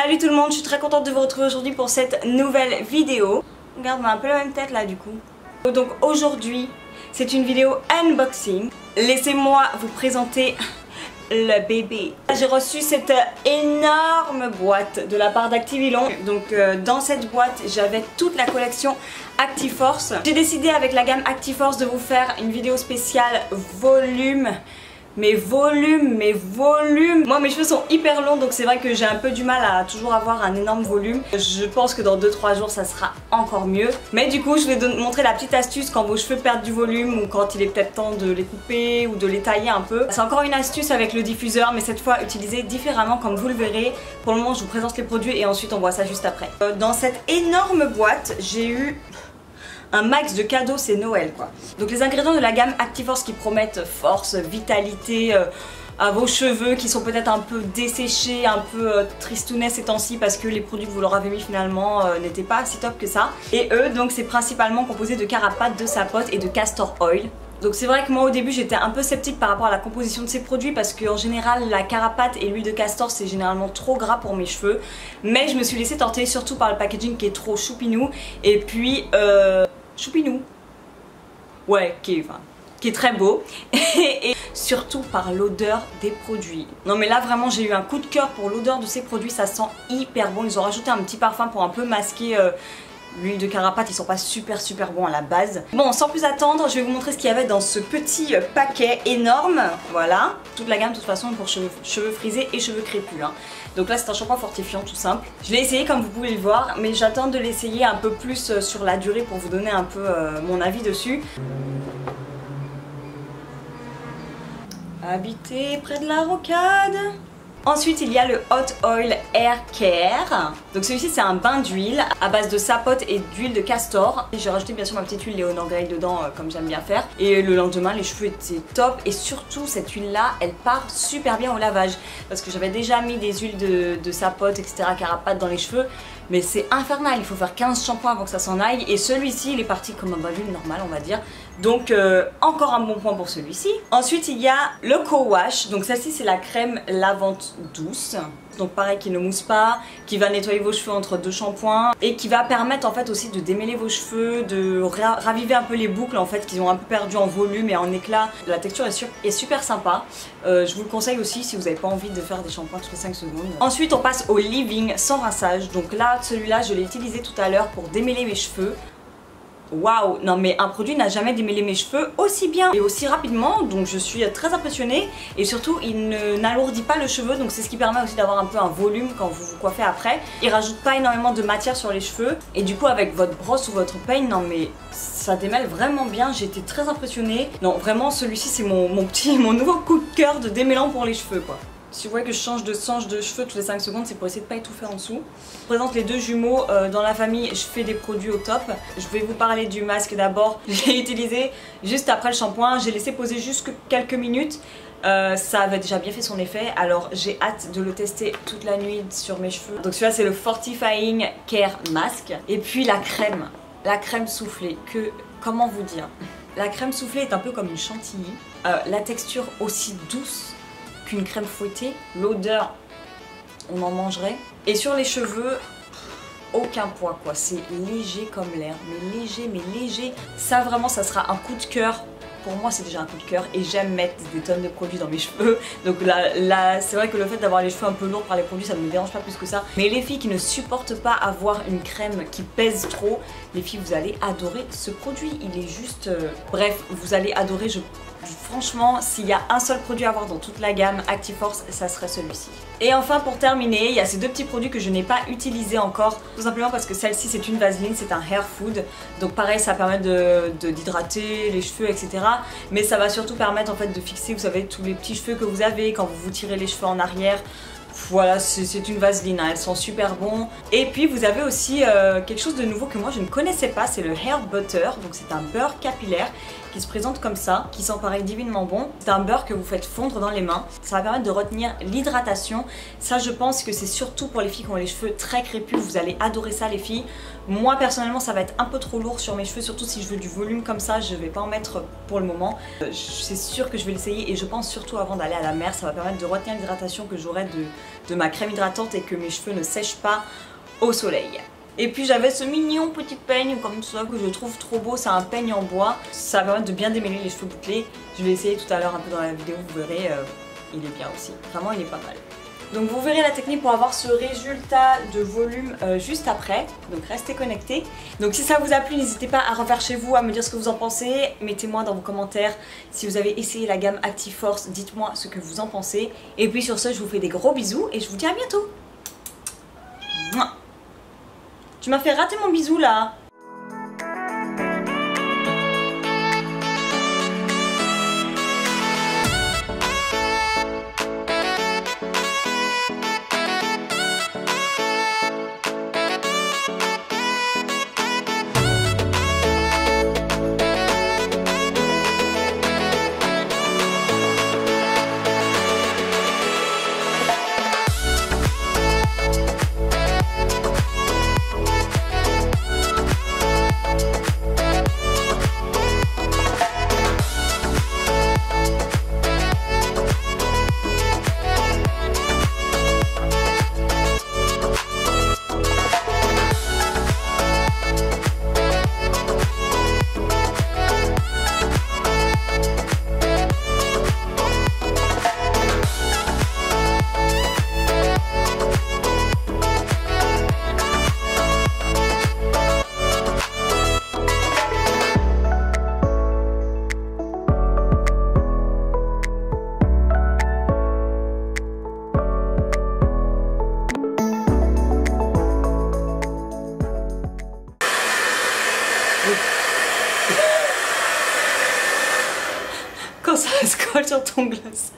Salut tout le monde, je suis très contente de vous retrouver aujourd'hui pour cette nouvelle vidéo. Regarde, on a un peu la même tête là du coup. Donc aujourd'hui, c'est une vidéo unboxing. Laissez-moi vous présenter le bébé. J'ai reçu cette énorme boîte de la part d'Activilon. Donc dans cette boîte, j'avais toute la collection Actiforce. J'ai décidé avec la gamme Actiforce de vous faire une vidéo spéciale volume. Mes volumes. Moi mes cheveux sont hyper longs, donc c'est vrai que j'ai un peu du mal à toujours avoir un énorme volume. Je pense que dans 2-3 jours ça sera encore mieux. Mais du coup je vais montrer la petite astuce quand vos cheveux perdent du volume ou quand il est peut-être temps de les couper ou de les tailler un peu. C'est encore une astuce avec le diffuseur, mais cette fois utilisée différemment comme vous le verrez. Pour le moment je vous présente les produits et ensuite on voit ça juste après. Dans cette énorme boîte j'ai eu un max de cadeaux, c'est Noël quoi. Donc les ingrédients de la gamme Actiforce qui promettent force, vitalité à vos cheveux qui sont peut-être un peu desséchés, un peu tristounets ces temps-ci parce que les produits que vous leur avez mis finalement n'étaient pas si top que ça. Et eux donc c'est principalement composé de carapates, de sapote et de castor oil. Donc c'est vrai que moi au début j'étais un peu sceptique par rapport à la composition de ces produits parce qu'en général la carapate et l'huile de castor c'est généralement trop gras pour mes cheveux. Mais je me suis laissée tenter surtout par le packaging qui est trop choupinou et puis choupinou, ouais, qui est très beau et surtout par l'odeur des produits. Non mais là vraiment j'ai eu un coup de cœur pour l'odeur de ces produits, ça sent hyper bon. Ils ont rajouté un petit parfum pour un peu masquer l'huile de carapate, ils sont pas super bons à la base. Bon, sans plus attendre, je vais vous montrer ce qu'il y avait dans ce petit paquet énorme. Voilà, toute la gamme de toute façon pour cheveux frisés et cheveux crépus hein. Donc là c'est un shampoing fortifiant tout simple. Je l'ai essayé comme vous pouvez le voir, mais j'attends de l'essayer un peu plus sur la durée pour vous donner un peu mon avis dessus. Habité près de la rocade. Ensuite il y a le Hot Oil Hair Care. Donc celui-ci c'est un bain d'huile à base de sapote et d'huile de castor. J'ai rajouté bien sûr ma petite huile Léonore Grey dedans comme j'aime bien faire. Et le lendemain les cheveux étaient top. Et surtout cette huile là elle part super bien au lavage. Parce que j'avais déjà mis des huiles de sapote etc, carapates dans les cheveux. Mais c'est infernal, il faut faire 15 shampoings avant que ça s'en aille. Et celui-ci il est parti comme un bain d'huile normal on va dire. Donc encore un bon point pour celui-ci. Ensuite il y a le Co-Wash. Donc celle-ci c'est la crème lavante douce. Donc pareil qui ne mousse pas, qui va nettoyer vos cheveux entre deux shampoings et qui va permettre en fait aussi de démêler vos cheveux, de raviver un peu les boucles en fait qu'ils ont un peu perdu en volume et en éclat. La texture est super sympa. Je vous le conseille aussi si vous n'avez pas envie de faire des shampoings toutes les 5 secondes. Ensuite on passe au leave-in sans rinçage. Donc là celui-là je l'ai utilisé tout à l'heure pour démêler mes cheveux. Waouh, non mais un produit n'a jamais démêlé mes cheveux aussi bien et aussi rapidement, donc je suis très impressionnée et surtout il n'alourdit pas le cheveu, donc c'est ce qui permet aussi d'avoir un peu un volume quand vous vous coiffez après. Il rajoute pas énormément de matière sur les cheveux et du coup avec votre brosse ou votre peigne, non mais ça démêle vraiment bien, j'ai été très impressionnée. Non vraiment celui-ci c'est mon nouveau coup de cœur de démêlant pour les cheveux quoi. Si vous voyez que je change de sange de cheveux toutes les 5 secondes, c'est pour essayer de pas étouffer en dessous. Je présente les deux jumeaux dans la famille, je fais des produits au top. Je vais vous parler du masque d'abord. Je l'ai utilisé juste après le shampoing, j'ai laissé poser juste quelques minutes. Ça avait déjà bien fait son effet, alors j'ai hâte de le tester toute la nuit sur mes cheveux. Donc celui-là c'est le Fortifying Care Mask. Et puis la crème soufflée, comment vous dire? La crème soufflée est un peu comme une chantilly. La texture aussi douce qu'une crème fouettée, l'odeur on en mangerait. Et sur les cheveux, aucun poids quoi, c'est léger comme l'air, mais léger. Ça vraiment ça sera un coup de cœur. Pour moi c'est déjà un coup de cœur et j'aime mettre des tonnes de produits dans mes cheveux. Donc là c'est vrai que le fait d'avoir les cheveux un peu lourds par les produits ça ne me dérange pas plus que ça. Mais les filles qui ne supportent pas avoir une crème qui pèse trop, les filles vous allez adorer ce produit. Il est juste... Bref, vous allez adorer. Franchement, s'il y a un seul produit à avoir dans toute la gamme Actiforce, ça serait celui-ci. Et enfin pour terminer, il y a ces deux petits produits que je n'ai pas utilisés encore, tout simplement parce que celle-ci c'est une vaseline, c'est un hair food. Donc pareil ça permet d'hydrater les cheveux etc. Mais ça va surtout permettre en fait de fixer, vous savez, tous les petits cheveux que vous avez quand vous vous tirez les cheveux en arrière. Voilà, c'est une vaseline, hein, elles sont super bons. Et puis vous avez aussi quelque chose de nouveau que moi je ne connaissais pas, c'est le Hair Butter. Donc c'est un beurre capillaire qui se présente comme ça, qui sent pareil divinement bon. C'est un beurre que vous faites fondre dans les mains. Ça va permettre de retenir l'hydratation. Ça, je pense que c'est surtout pour les filles qui ont les cheveux très crépus. Vous allez adorer ça, les filles. Moi, personnellement, ça va être un peu trop lourd sur mes cheveux, surtout si je veux du volume comme ça. Je vais pas en mettre pour le moment. C'est sûr que je vais l'essayer et je pense surtout avant d'aller à la mer, ça va permettre de retenir l'hydratation que j'aurai de ma crème hydratante et que mes cheveux ne sèchent pas au soleil. Et puis j'avais ce mignon petit peigne comme ça que je trouve trop beau, c'est un peigne en bois. Ça va permettre de bien démêler les cheveux bouclés. Je vais essayer tout à l'heure un peu dans la vidéo, vous verrez, il est bien aussi. Vraiment, il est pas mal. Donc vous verrez la technique pour avoir ce résultat de volume juste après. Donc restez connectés. Donc si ça vous a plu, n'hésitez pas à refaire chez vous, à me dire ce que vous en pensez. Mettez-moi dans vos commentaires si vous avez essayé la gamme Active Force, dites-moi ce que vous en pensez. Et puis sur ce, je vous fais des gros bisous et je vous dis à bientôt. Mouah. Tu m'as fait rater mon bisou là. Quand ça se colle sur ton gloss.